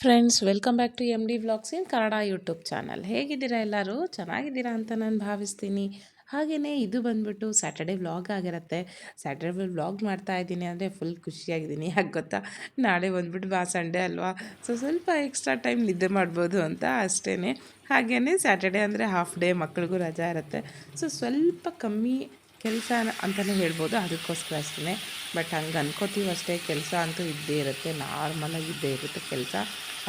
Friends, welcome back to M D vlogs in Kannada YouTube channel. ಹೇಗಿದ್ದೀರಾ ಎಲ್ಲರೂ? ಚೆನ್ನಾಗಿದ್ದೀರಾ ಅಂತ ನಾನು ಭಾವಿಸ್ತೀನಿ. ಹಾಗೆಯೇ ಇದು ಬಂದುಬಿಟ್ಟು ಸ್ಯಾಟರ್ಡೇ ವ್ಲಾಗ್ ಆಗಿರುತ್ತೆ. ಸ್ಯಾಟರ್ಡೇ ವ್ಲಾಗ್ ಮಾಡ್ತಾ ಇದ್ದೀನಿ ಅಂದರೆ ಫುಲ್ ಖುಷಿಯಾಗಿದ್ದೀನಿ. ಯಾಕೆ ಗೊತ್ತಾ, ನಾಳೆ ಬಂದುಬಿಟ್ಟು ಸಂಡೇ ಅಲ್ವಾ, ಸೊ ಸ್ವಲ್ಪ ಎಕ್ಸ್ಟ್ರಾ ಟೈಮ್ ನಿದ್ದೆ ಮಾಡ್ಬೋದು ಅಂತ ಅಷ್ಟೇ. ಹಾಗೆಯೇ ಸ್ಯಾಟರ್ಡೇ ಅಂದರೆ ಹಾಫ್ ಡೇ, ಮಕ್ಳಿಗೂ ರಜಾ ಇರುತ್ತೆ. ಸೊ ಸ್ವಲ್ಪ ಕಮ್ಮಿ ಕೆಲಸ ಅಂತಲೇ ಹೇಳ್ಬೋದು. ಅದಕ್ಕೋಸ್ಕರ ಅಷ್ಟೇ. ಬಟ್ ಹಂಗೆ ಅನ್ಕೋತೀವಿ ಅಷ್ಟೇ, ಕೆಲಸ ಅಂತೂ ಇದ್ದೇ ಇರುತ್ತೆ, ನಾರ್ಮಲಾಗಿ ಇದ್ದೇ ಇರುತ್ತೆ ಕೆಲಸ.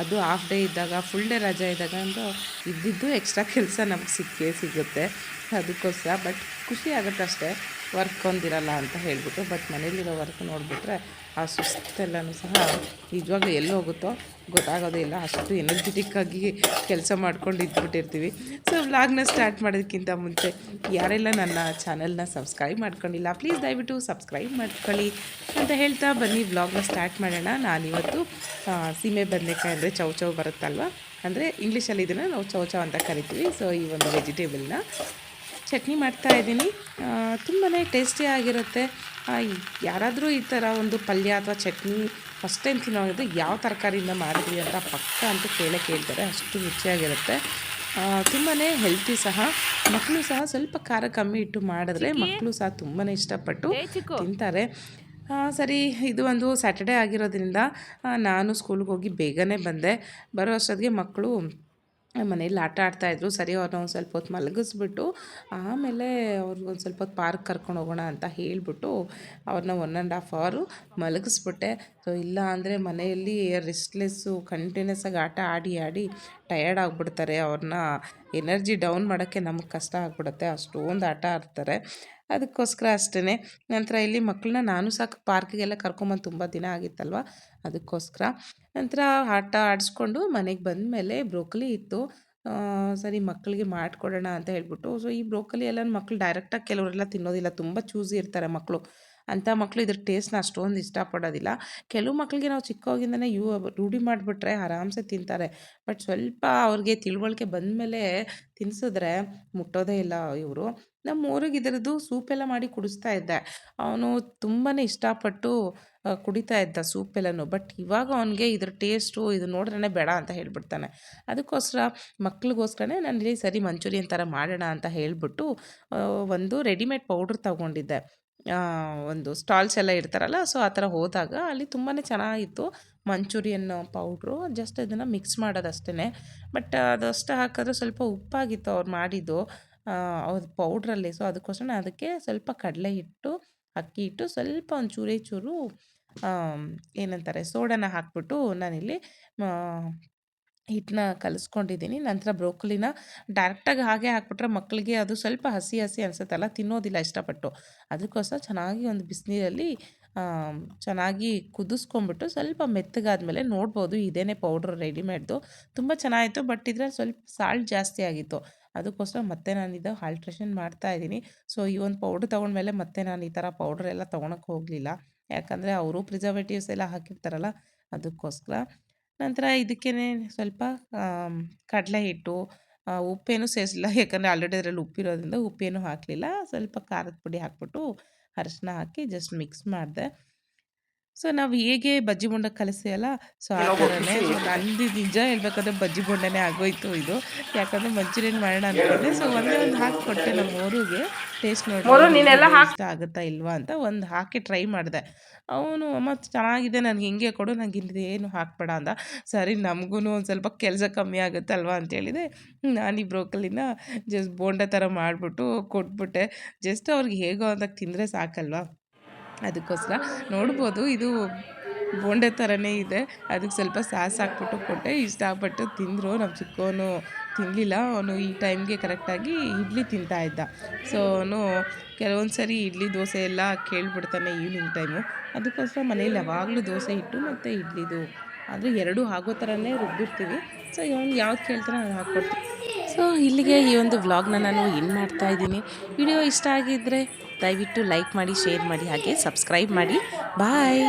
ಅದು ಹಾಫ್ ಡೇ ಇದ್ದಾಗ, ಫುಲ್ ಡೇ ರಜೆ ಇದ್ದಾಗ ಅಂತೂ ಇದ್ದಿದ್ದು ಎಕ್ಸ್ಟ್ರಾ ಕೆಲಸ ನಮ್ಗೆ ಸಿಕ್ಕೇ ಸಿಗುತ್ತೆ. ಅದಕ್ಕೋಸ್ಕರ ಬಟ್ ಖುಷಿ ಆಗುತ್ತೆ ಅಷ್ಟೇ, ವರ್ಕ್ ಒಂದಿರಲ್ಲ ಅಂತ ಹೇಳ್ಬಿಟ್ಟು. ಬಟ್ ಮನೇಲಿರೋ ವರ್ಕ್ ನೋಡಿಬಿಟ್ರೆ ಆ ಸುಸ್ತೆಲ್ಲನೂ ಸಹ ನಿಜವಾಗ್ಲೂ ಎಲ್ಲಿ ಹೋಗುತ್ತೋ ಗೊತ್ತಾಗೋದೇ ಇಲ್ಲ. ಅಷ್ಟು ಎನರ್ಜೆಟಿಕ್ಕಾಗಿ ಕೆಲಸ ಮಾಡ್ಕೊಂಡು ಇದ್ಬಿಟ್ಟಿರ್ತೀವಿ. ಸೊ ವ್ಲಾಗ್ನ ಸ್ಟಾರ್ಟ್ ಮಾಡೋದಕ್ಕಿಂತ ಮುಂಚೆ ಯಾರೆಲ್ಲ ನನ್ನ ಚಾನಲ್ನ ಸಬ್ಸ್ಕ್ರೈಬ್ ಮಾಡ್ಕೊಂಡಿಲ್ಲ, ಪ್ಲೀಸ್ ದಯವಿಟ್ಟು ಸಬ್ಸ್ಕ್ರೈಬ್ ಮಾಡ್ಕೊಳ್ಳಿ ಅಂತ ಹೇಳ್ತಾ ಬನ್ನಿ ವ್ಲಾಗ್ನ ಸ್ಟಾರ್ಟ್ ಮಾಡೋಣ. ನಾನಿವತ್ತು ಸೀಮೆ ಬದನೆಕಾಯಿ ಅಂದರೆ ಚೌ ಚೌ ಬರುತ್ತಲ್ವ, ಅಂದರೆ ಇಂಗ್ಲೀಷಲ್ಲಿ ಇದನ್ನು ನಾವು ಚೌ ಚೌ ಅಂತ ಕರಿತೀವಿ. ಸೊ ಈ ಒಂದು ವೆಜಿಟೇಬಲ್ನ ಚಟ್ನಿ ಮಾಡ್ತಾಯಿದ್ದೀನಿ. ತುಂಬಾ ಟೇಸ್ಟಿಯಾಗಿರುತ್ತೆ. ಯಾರಾದರೂ ಈ ಥರ ಒಂದು ಪಲ್ಯ ಅಥವಾ ಚಟ್ನಿ ಫಸ್ಟ್ ಟೈಮ್ ತಿನ್ನೋದು ಯಾವ ತರಕಾರಿಯಿಂದ ಮಾಡಿದ್ವಿ ಅಂತ ಪಕ್ಕ ಅಂತೂ ಕೇಳ್ತಾರೆ, ಅಷ್ಟು ರುಚಿಯಾಗಿರುತ್ತೆ. ತುಂಬಾ ಹೆಲ್ತಿ ಸಹ. ಮಕ್ಕಳು ಸಹ ಸ್ವಲ್ಪ ಖಾರ ಕಮ್ಮಿ ಇಟ್ಟು ಮಾಡಿದ್ರೆ ಮಕ್ಕಳು ಸಹ ತುಂಬಾ ಇಷ್ಟಪಟ್ಟು ತಿಂತಾರೆ. ಸರಿ, ಇದು ಒಂದು ಸ್ಯಾಟರ್ಡೇ ಆಗಿರೋದ್ರಿಂದ ನಾನು ಸ್ಕೂಲ್ಗೆ ಹೋಗಿ ಬೇಗನೆ ಬಂದೆ. ಬರೋ ಅಷ್ಟೊತ್ತಿಗೆ ಮಕ್ಕಳು ಮನೇಲಿ ಆಟ ಆಡ್ತಾಯಿದ್ರು. ಸರಿ, ಅವ್ರನ್ನ ಒಂದು ಸ್ವಲ್ಪ ಹೊತ್ತು ಮಲಗಿಸ್ಬಿಟ್ಟು ಆಮೇಲೆ ಅವ್ರಿಗೊಂದು ಸ್ವಲ್ಪ ಹೊತ್ತು ಪಾರ್ಕ್ ಕರ್ಕೊಂಡು ಹೋಗೋಣ ಅಂತ ಹೇಳಿಬಿಟ್ಟು ಅವ್ರನ್ನ 1.5 ಅವರ್ ಮಲಗಿಸ್ಬಿಟ್ಟೆ. ಸೊ ಇಲ್ಲ ಅಂದರೆ ಮನೆಯಲ್ಲಿ ರೆಸ್ಟ್ಲೆಸ್ಸು, ಕಂಟಿನ್ಯೂಸ್ಸಾಗಿ ಆಟ ಆಡಿ ಆಡಿ ಟಯರ್ಡ್ ಆಗಿಬಿಡ್ತಾರೆ. ಅವ್ರನ್ನ ಎನರ್ಜಿ ಡೌನ್ ಮಾಡೋಕ್ಕೆ ನಮಗೆ ಕಷ್ಟ ಆಗಿಬಿಡುತ್ತೆ, ಅಷ್ಟೊಂದು ಆಟ ಆಡ್ತಾರೆ. ಅದಕ್ಕೋಸ್ಕರ ಅಷ್ಟೇ. ನಂತರ ಇಲ್ಲಿ ಮಕ್ಕಳನ್ನ ನಾನು ಸಾಕು ಪಾರ್ಕಿಗೆಲ್ಲ ಕರ್ಕೊಂಬಂದು ತುಂಬ ದಿನ ಆಗಿತ್ತಲ್ವ, ಅದಕ್ಕೋಸ್ಕರ. ನಂತರ ಆಟ ಆಡಿಸ್ಕೊಂಡು ಮನೆಗೆ ಬಂದಮೇಲೆ ಬ್ರೋಕೊಲಿ ಇತ್ತು. ಸರಿ ಮಕ್ಕಳಿಗೆ ಮಾಡಿಕೊಡೋಣ ಅಂತ ಹೇಳ್ಬಿಟ್ಟು. ಸೊ ಈ ಬ್ರೋಕೊಲಿ ಎಲ್ಲ ಮಕ್ಕಳು ಡೈರೆಕ್ಟಾಗಿ ಕೆಲವರೆಲ್ಲ ತಿನ್ನೋದಿಲ್ಲ, ತುಂಬ ಚೂಸಿ ಇರ್ತಾರೆ ಮಕ್ಕಳು. ಅಂಥ ಮಕ್ಕಳು ಇದ್ರ ಟೇಸ್ಟ್ನ ಅಷ್ಟೊಂದು ಇಷ್ಟಪಡೋದಿಲ್ಲ. ಕೆಲವು ಮಕ್ಕಳಿಗೆ ನಾವು ಚಿಕ್ಕವಾಗಿಂದನೇ ರೂಢಿ ಮಾಡಿಬಿಟ್ರೆ ಆರಾಮ್ಸೆ ತಿಂತಾರೆ. ಬಟ್ ಸ್ವಲ್ಪ ಅವ್ರಿಗೆ ತಿಳುವಳಿಕೆ ಬಂದಮೇಲೆ ತಿನ್ನಿಸಿದ್ರೆ ಮುಟ್ಟೋದೇ ಇಲ್ಲ ಇವರು. ನಮ್ಮ ಊರಿಗೆ ಇದರದ್ದು ಸೂಪೆಲ್ಲ ಮಾಡಿ ಕುಡಿಸ್ತಾ ಇದ್ದೆ. ಅವನು ತುಂಬಾ ಇಷ್ಟಪಟ್ಟು ಕುಡಿತಾ ಇದ್ದ ಸೂಪೆಲ್ಲನೂ. ಬಟ್ ಇವಾಗ ಅವನಿಗೆ ಇದ್ರ ಟೇಸ್ಟು ಇದು ನೋಡ್ರೇ ಬೇಡ ಅಂತ ಹೇಳ್ಬಿಡ್ತಾನೆ. ಅದಕ್ಕೋಸ್ಕರ ಮಕ್ಳಿಗೋಸ್ಕರನೇ ನಾನಿಲ್ಲಿ ಸರಿ ಮಂಚೂರಿಯನ್ ಥರ ಮಾಡೋಣ ಅಂತ ಹೇಳಿಬಿಟ್ಟು ಒಂದು ರೆಡಿಮೇಡ್ ಪೌಡ್ರ್ ತೊಗೊಂಡಿದ್ದೆ. ಒಂದು ಸ್ಟಾಲ್ಸ್ ಎಲ್ಲ ಇರ್ತಾರಲ್ಲ, ಸೊ ಆ ಥರ ಹೋದಾಗ ಅಲ್ಲಿ ತುಂಬಾ ಚೆನ್ನಾಗಿತ್ತು ಮಂಚೂರಿಯನ್ ಪೌಡ್ರು. ಜಸ್ಟ್ ಅದನ್ನು ಮಿಕ್ಸ್ ಮಾಡೋದಷ್ಟೇ. ಬಟ್ ಅದಷ್ಟು ಹಾಕಿದ್ರೆ ಸ್ವಲ್ಪ ಉಪ್ಪಾಗಿತ್ತು ಅವ್ರು ಮಾಡಿದ್ದು ಅವ್ರ ಪೌಡ್ರಲ್ಲಿ. ಸೊ ಅದಕ್ಕೋಸ್ಕರ ನಾನು ಅದಕ್ಕೆ ಸ್ವಲ್ಪ ಕಡಲೆ ಹಿಟ್ಟು, ಅಕ್ಕಿ ಹಿಟ್ಟು, ಸ್ವಲ್ಪ ಒಂದು ಚೂರೇ ಚೂರು ಏನಂತಾರೆ ಸೋಡಾನ ಹಾಕ್ಬಿಟ್ಟು ನಾನಿಲ್ಲಿ ಹಿಟ್ಟನ್ನ ಕಲಿಸ್ಕೊಂಡಿದ್ದೀನಿ. ನಂತರ ಬ್ರೋಕೊಲಿನ ಡೈರೆಕ್ಟಾಗಿ ಹಾಗೆ ಹಾಕ್ಬಿಟ್ರೆ ಮಕ್ಕಳಿಗೆ ಅದು ಸ್ವಲ್ಪ ಹಸಿ ಹಸಿ ಅನಿಸುತ್ತಲ್ಲ, ತಿನ್ನೋದಿಲ್ಲ ಇಷ್ಟಪಟ್ಟು. ಅದಕ್ಕೋಸ್ಕರ ಚೆನ್ನಾಗಿ ಒಂದು ಬಿಸಿನೀರಲ್ಲಿ ಚೆನ್ನಾಗಿ ಕುದಿಸ್ಕೊಂಬಿಟ್ಟು ಸ್ವಲ್ಪ ಮೆತ್ತಗಾದ್ಮೇಲೆ ನೋಡ್ಬೋದು ಇದೇನೇ ಪೌಡ್ರ್ ರೆಡಿಮೇಡ್ದು. ತುಂಬ ಚೆನ್ನಾಗಿತ್ತು. ಬಟ್ ಇದ್ರಲ್ಲಿ ಸ್ವಲ್ಪ ಸಾಲ್ಟ್ ಜಾಸ್ತಿ ಆಗಿತ್ತು. ಅದಕ್ಕೋಸ್ಕರ ಮತ್ತೆ ನಾನಿದು ಆಲ್ಟ್ರೇಷನ್ ಮಾಡ್ತಾಯಿದ್ದೀನಿ. ಸೊ ಈ ಒಂದು ಪೌಡ್ರ್ ತೊಗೊಂಡ್ಮೇಲೆ ಮತ್ತೆ ನಾನು ಈ ಥರ ಪೌಡ್ರೆಲ್ಲ ತೊಗೊಳಕ್ಕೆ ಹೋಗಲಿಲ್ಲ, ಯಾಕಂದರೆ ಅವರು ಪ್ರಿಸರ್ವೇಟಿವ್ಸ್ ಎಲ್ಲ ಹಾಕಿರ್ತಾರಲ್ಲ, ಅದಕ್ಕೋಸ್ಕರ. ನಂತರ ಇದಕ್ಕೇ ಸ್ವಲ್ಪ ಕಡಲೆ ಹಿಟ್ಟು, ಉಪ್ಪೇನು ಸೇರಿಸಿಲ್ಲ, ಯಾಕಂದರೆ ಆಲ್ರೆಡಿ ಅದರಲ್ಲಿ ಉಪ್ಪಿರೋದ್ರಿಂದ ಉಪ್ಪೇನು ಹಾಕಲಿಲ್ಲ. ಸ್ವಲ್ಪ ಖಾರದ ಪುಡಿ ಹಾಕ್ಬಿಟ್ಟು ಅರಿಶಿನ ಹಾಕಿ ಜಸ್ಟ್ ಮಿಕ್ಸ್ ಮಾಡಿದೆ. ಸೊ ನಾವು ಹೇಗೆ ಬಜ್ಜಿ ಬೋಂಡ ಕಲಿಸ್ತೀವಲ್ಲ, ಸೊ ಆ ಥರನೇ. ಸೊ ನಂದು ನಿಜ ಹೇಳ್ಬೇಕಂದ್ರೆ ಬಜ್ಜಿ ಬೋಂಡನೇ ಆಗೋಯ್ತು ಇದು, ಯಾಕಂದರೆ ಮಂಚೂರಿಯನ್ ಮಾಡೋಣ ಅಂದ್ಕೊಂಡೆ. ಸೊ ಒಂದೇ ಒಂದು ಹಾಕಿಕೊಟ್ಟೆ ನಮ್ಮ ಊರಿಗೆ ಟೇಸ್ಟ್ ನೋಡಿ ಇಷ್ಟ ಆಗುತ್ತಾ ಇಲ್ವಾ ಅಂತ ಒಂದು ಹಾಕಿ ಟ್ರೈ ಮಾಡಿದೆ. ಅವನು ಮತ್ತು ಚೆನ್ನಾಗಿದೆ, ನನಗೆ ಹಿಂಗೆ ಕೊಡು, ನನಗೆ ಇಲ್ಲೇನು ಹಾಕಬೇಡ ಅಂದ. ಸರಿ ನಮಗೂ ಒಂದು ಸ್ವಲ್ಪ ಕೆಲಸ ಕಮ್ಮಿ ಆಗುತ್ತಲ್ವ ಅಂತೇಳಿದೆ. ನಾನು ಈ ಬ್ರೋಕೊಲಿನ ಜಸ್ಟ್ ಬೋಂಡ ಥರ ಮಾಡಿಬಿಟ್ಟು ಕೊಟ್ಬಿಟ್ಟೆ. ಜಸ್ಟ್ ಅವ್ರಿಗೆ ಹೇಗೋ ಅಂದಾಗ ತಿಂದರೆ ಸಾಕಲ್ವ, ಅದಕ್ಕೋಸ್ಕರ. ನೋಡ್ಬೋದು ಇದು ಬೋಂಡೆ ಥರನೇ ಇದೆ. ಅದಕ್ಕೆ ಸ್ವಲ್ಪ ಸಾಸ್ ಹಾಕ್ಬಿಟ್ಟು ಕೊಟ್ಟೆ, ಇಷ್ಟಪಟ್ಟು ತಿಂದರು. ನಮ್ಮ ಚಿಕ್ಕವನು ತಿನ್ನಲಿಲ್ಲ, ಅವನು ಈ ಟೈಮ್ಗೆ ಕರೆಕ್ಟಾಗಿ ಇಡ್ಲಿ ತಿಂತಾಯಿದ್ದ. ಸೊ ಅವನು ಕೆಲವೊಂದು ಸರಿ ಇಡ್ಲಿ ದೋಸೆ ಎಲ್ಲ ಕೇಳಿಬಿಡ್ತಾನೆ ಈವ್ನಿಂಗ್ ಟೈಮು. ಅದಕ್ಕೋಸ್ಕರ ಮನೇಲಿ ಯಾವಾಗಲೂ ದೋಸೆ ಹಿಟ್ಟು ಮತ್ತು ಇಡ್ಲಿದು ಅಂದರೆ ಎರಡೂ ಆಗೋ ಥರನೇ ರುಬ್ಬಿರ್ತೀವಿ. ಸೊ ಅವ್ನು ಯಾವ್ದು ಕೇಳ್ತಾನೆ ನಾನು ಹಾಕ್ಕೊಡ್ತೀನಿ. ಸೊ ಇಲ್ಲಿಗೆ ಈ ಒಂದು ವ್ಲಾಗ್ನ ನಾನು ಎಂಡ್ ಮಾಡ್ತಾಯಿದ್ದೀನಿ. ವಿಡಿಯೋ ಇಷ್ಟ ಆಗಿದ್ದರೆ ದಯವಿಟ್ಟು ಲೈಕ್ ಮಾಡಿ, ಶೇರ್ ಮಾಡಿ, ಹಾಗೆ ಸಬ್ಸ್ಕ್ರೈಬ್ ಮಾಡಿ. ಬಾಯ್.